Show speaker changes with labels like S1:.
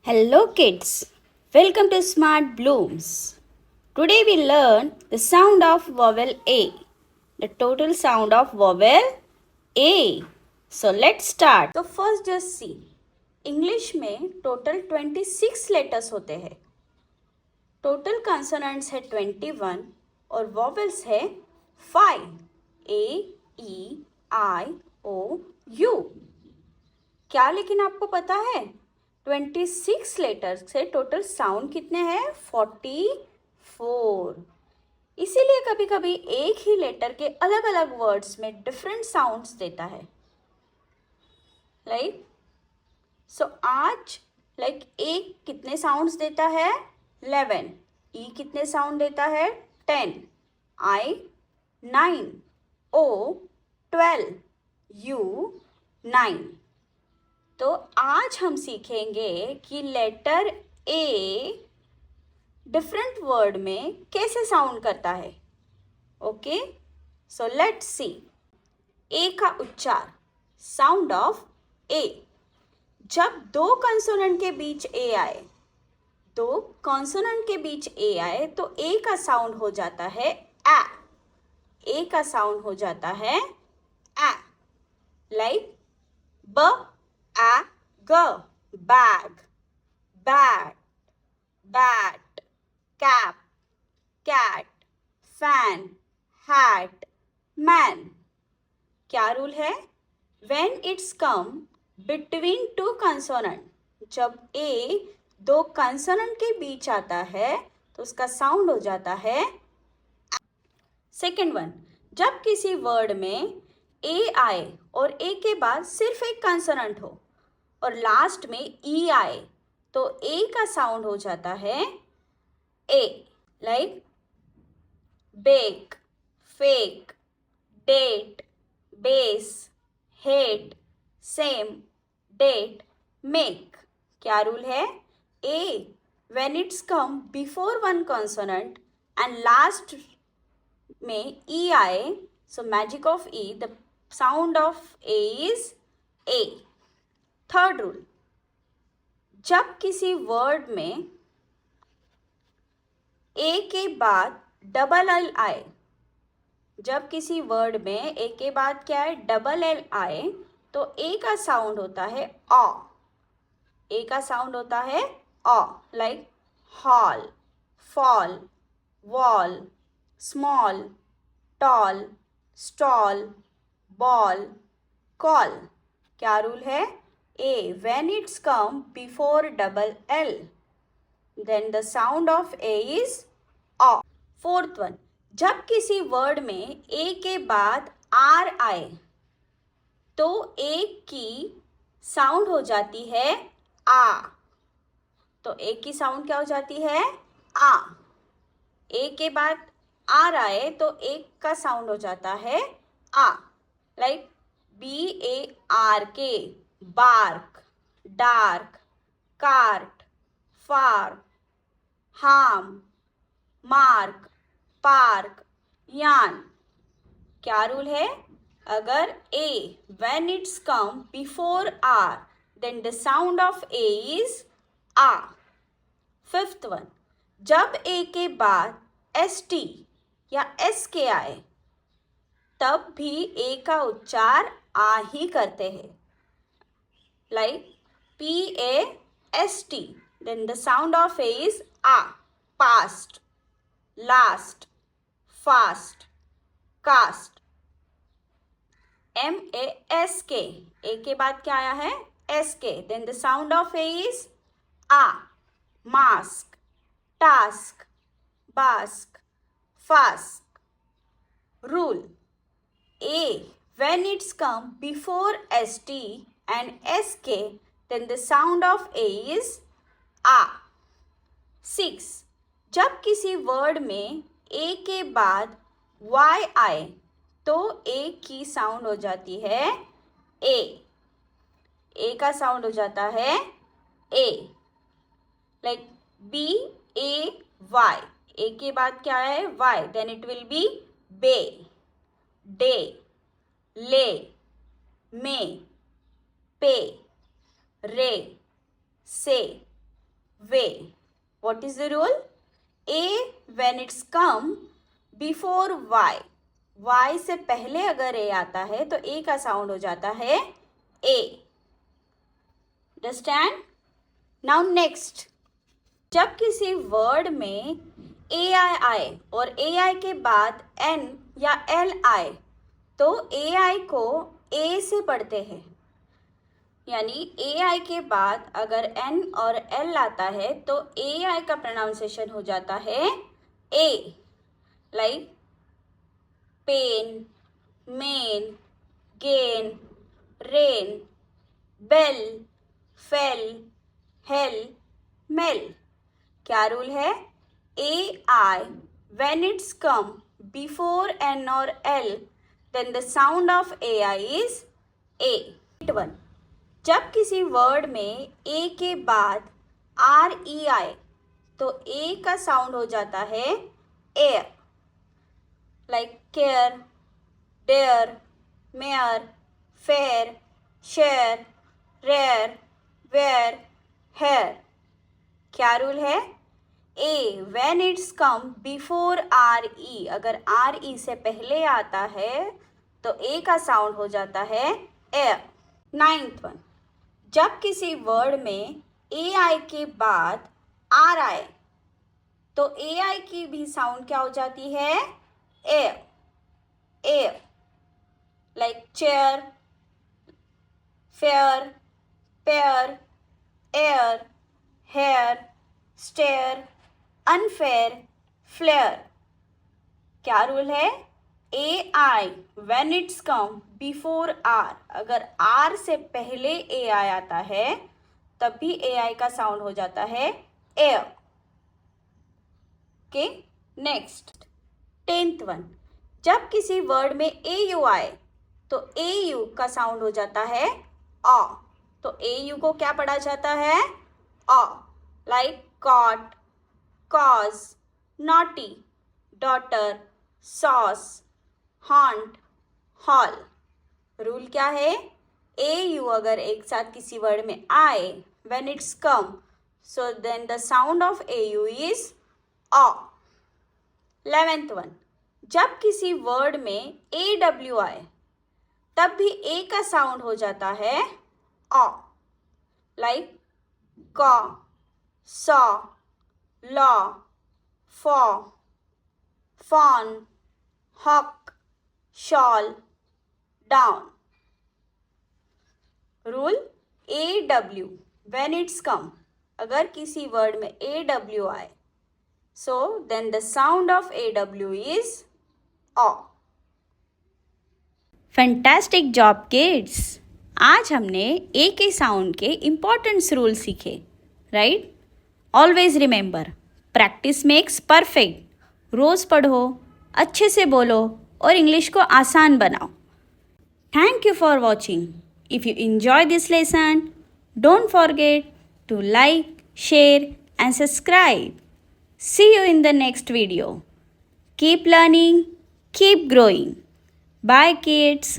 S1: Hello kids, welcome to Smart Blooms. Today we learn the sound of vowel A, the total sound of vowel A. So let's start. तो first just see, English में total 26 letters होते हैं. Total consonants है 21 और vowels है 5. A, E, I, O, U. क्या लेकिन आपको पता है 26 लेटर्स से टोटल साउंड कितने हैं 44. इसीलिए कभी कभी एक ही लेटर के अलग अलग वर्ड्स में डिफरेंट साउंड्स देता है. लाइक सो आज एक कितने साउंड्स देता है 11. ई कितने साउंड देता है 10. आई 9. ओ 12. यू 9. तो आज हम सीखेंगे कि लेटर ए डिफरेंट वर्ड में कैसे साउंड करता है. Okay, so let's see. ए का उच्चार, साउंड ऑफ ए. जब दो कंसोनेंट के बीच ए आए, दो कॉन्सोनेंट के बीच ए आए तो ए का साउंड हो जाता है ए. ए का साउंड हो जाता है ए. लाइक ब a g, bag, bat, bat, cap, cat, fan, hat, man. क्या रूल है? When it's come between two consonant, जब a दो consonant के बीच आता है तो उसका साउंड हो जाता है. सेकेंड वन, जब किसी वर्ड में ए आए और ए के बाद सिर्फ एक कंसोनेंट हो और लास्ट में ई आए तो ए का साउंड हो जाता है A. Like bake, fake, date, base, hate, same, date, make. क्या रूल है? A when it's come before one consonant and last में ई आए, so magic of E, the sound of A is A. Third rule, जब किसी word में ए के बाद double L आए, जब किसी वर्ड में ए के बाद क्या है डबल एल आए तो ए का साउंड होता है ऑ. ए का साउंड होता है ऑ. Like hall, fall, wall, small, tall, stall, ball, call. क्या रूल है? A when it's come before double L, then the sound of A is A. Fourth one, जब किसी वर्ड में A के बाद R आए तो A की साउंड हो जाती है आ. तो A की साउंड क्या हो जाती है आ. A के बाद R आए तो A का साउंड हो जाता है आ. Like BARK, bark, dark, cart, far, harm, mark, park, yarn. क्या रूल है? अगर A when it's come before R, then the sound of A is A. Fifth one, जब A के बाद ST या SK आए तब भी A का उच्चार आ ही करते हैं. Like PAST, then the sound of A is A. Past, last, fast, cast. MASK, A के बाद क्या आया है SK, then the sound of A is A. Mask, task, bask, fast. Rule, A when it's come before ST and SK, then the sound of A is A. 6, जब किसी word में A के बाद Y आए तो A की sound हो जाती है A. A का साउंड हो जाता है A. लाइक BAY, A के बाद क्या है Y, then it will be bay, day, lay, may, पे, रे, से. way. What is the rule? A when it's come before Y. Y से पहले अगर A आता है तो A का साउंड हो जाता है A. Understand? Now next, जब किसी वर्ड में AI आए और AI के बाद N या L आए तो AI को A से पढ़ते हैं. यानी AI के बाद अगर N और L आता है तो AI का प्रोनाउंसिएशन हो जाता है A. Like pain, main, gain, rain, bail, fail, hail, mail. क्या रूल है? AI when it's come before N or L, then the sound of AI is A. 1. जब किसी वर्ड में A के बाद RE आए तो A का साउंड हो जाता है air. Like care, dare, mare, fare, share, rare, ware, hare. क्या रूल है? A when it's come before RE, अगर RE से पहले आता है तो A का साउंड हो जाता है एयर. 9th one, जब किसी वर्ड में AI के बाद R आए तो AI की भी साउंड क्या हो जाती है? Air. Air. Like chair, fair, pair, air, hair, stair, unfair, flair. क्या रूल है? AI when it's come before R, अगर R से पहले AI आता है तब भी AI का साउंड हो जाता है air. Okay, next 10th one, जब किसी वर्ड में AU आए तो AU का साउंड हो जाता है ऑ. तो AU को क्या पढ़ा जाता है? ऑ. Like caught, cause, naughty, daughter, sauce, haunt, hall. Rule क्या है? AU अगर एक साथ किसी वर्ड में आए when it's come, so then the sound of AU is ऑ. 11th वन, जब किसी वर्ड में AW आए तब भी A का साउंड हो जाता है ऑ. लाइक कॉ, सॉ, लॉ, फॉ, fawn, hawk, shawl, dawn. Rule AW when it's come, अगर किसी वर्ड में AW आए so then the sound of AW is ऑ. Fantastic job kids. आज हमने ए के साउंड के इम्पॉर्टेंट्स रूल सीखे, right? Always remember, practice makes perfect. रोज़ पढ़ो, अच्छे से बोलो और इंग्लिश को आसान बनाओ. Thank you for watching. If you enjoy this lesson, don't forget to like, share and subscribe. See you in the next video. Keep learning, keep growing. Bye kids.